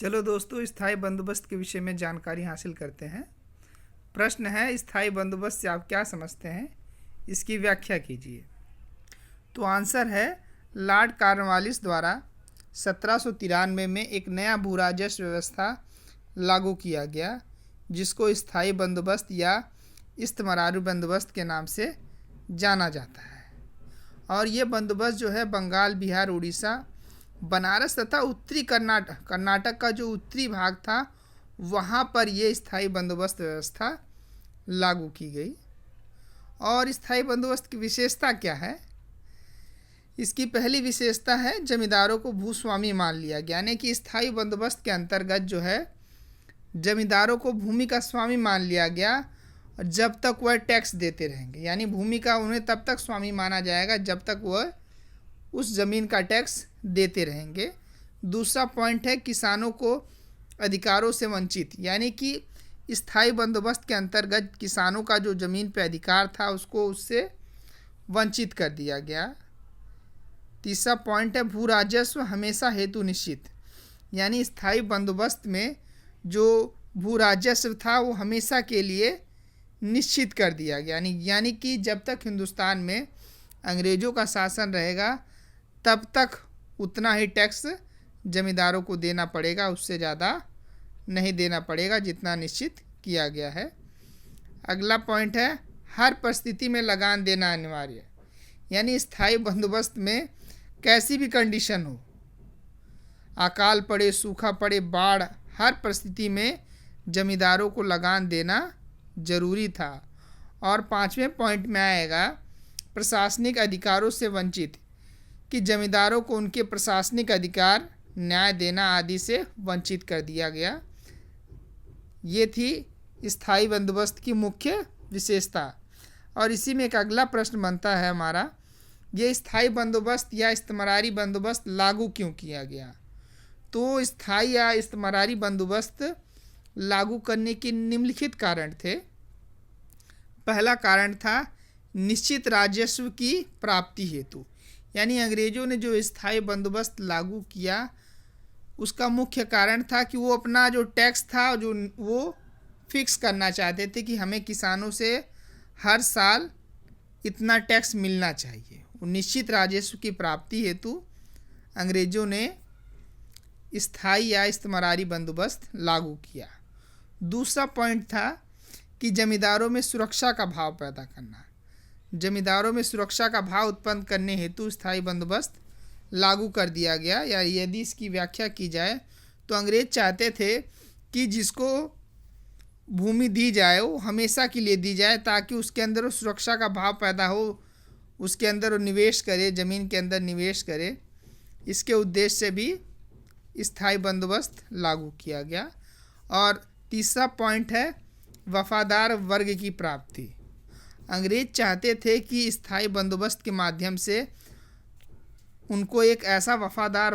चलो दोस्तों, स्थायी बंदोबस्त के विषय में जानकारी हासिल करते हैं। प्रश्न है, स्थायी बंदोबस्त से आप क्या समझते हैं, इसकी व्याख्या कीजिए। तो आंसर है, लॉर्ड कॉर्नवालिस द्वारा 1793 में एक नया भू राजस्व व्यवस्था लागू किया गया, जिसको स्थायी बंदोबस्त या इस्तमरारी बंदोबस्त के नाम से जाना जाता है। और ये बंदोबस्त जो है बंगाल, बिहार, उड़ीसा, बनारस तथा उत्तरी कर्नाटक का जो उत्तरी भाग था वहाँ पर ये स्थायी बंदोबस्त व्यवस्था लागू की गई। और स्थायी बंदोबस्त की विशेषता क्या है? इसकी पहली विशेषता है, जमींदारों को भूस्वामी मान लिया गया। यानी कि स्थायी बंदोबस्त के अंतर्गत जो है जमींदारों को भूमि का स्वामी मान लिया गया, और जब तक वह टैक्स देते रहेंगे। यानी भूमि का उन्हें तब तक स्वामी माना जाएगा जब तक वह उस ज़मीन का टैक्स देते रहेंगे। दूसरा पॉइंट है, किसानों को अधिकारों से वंचित। यानी कि स्थायी बंदोबस्त के अंतर्गत किसानों का जो ज़मीन पर अधिकार था उसको उससे वंचित कर दिया गया। तीसरा पॉइंट है, भू राजस्व हमेशा हेतु निश्चित। यानी स्थायी बंदोबस्त में जो भू राजस्व था वो हमेशा के लिए निश्चित कर दिया गया। यानी कि जब तक हिंदुस्तान में अंग्रेज़ों का शासन रहेगा तब तक उतना ही टैक्स जमींदारों को देना पड़ेगा, उससे ज़्यादा नहीं देना पड़ेगा जितना निश्चित किया गया है। अगला पॉइंट है, हर परिस्थिति में लगान देना अनिवार्य। यानी स्थायी बंदोबस्त में कैसी भी कंडीशन हो, अकाल पड़े, सूखा पड़े, बाढ़, हर परिस्थिति में जमींदारों को लगान देना जरूरी था। और पाँचवें पॉइंट में आएगा, प्रशासनिक अधिकारों से वंचित, कि जमींदारों को उनके प्रशासनिक अधिकार, न्याय देना आदि से वंचित कर दिया गया। ये थी स्थायी बंदोबस्त की मुख्य विशेषता। और इसी में एक अगला प्रश्न बनता है हमारा, ये स्थायी बंदोबस्त या इस्तमरारी बंदोबस्त लागू क्यों किया गया? तो स्थायी या इस्तमरारी बंदोबस्त लागू करने के निम्नलिखित कारण थे। पहला कारण था निश्चित राजस्व की प्राप्ति हेतु। यानी अंग्रेज़ों ने जो स्थायी बंदोबस्त लागू किया उसका मुख्य कारण था कि वो अपना जो टैक्स था जो वो फिक्स करना चाहते थे कि हमें किसानों से हर साल इतना टैक्स मिलना चाहिए। वो निश्चित राजस्व की प्राप्ति हेतु अंग्रेज़ों ने स्थायी या इस्तमरारी बंदोबस्त लागू किया। दूसरा पॉइंट था कि जमींदारों में सुरक्षा का भाव पैदा करना। जमींदारों में सुरक्षा का भाव उत्पन्न करने हेतु स्थायी बंदोबस्त लागू कर दिया गया। या यदि इसकी व्याख्या की जाए तो अंग्रेज चाहते थे कि जिसको भूमि दी जाए वो हमेशा के लिए दी जाए, ताकि उसके अंदर वो सुरक्षा का भाव पैदा हो, उसके अंदर वो निवेश करे, ज़मीन के अंदर निवेश करे। इसके उद्देश्य से भी स्थायी बंदोबस्त लागू किया गया। और तीसरा पॉइंट है, वफादार वर्ग की प्राप्ति। अंग्रेज चाहते थे कि स्थायी बंदोबस्त के माध्यम से उनको एक ऐसा वफादार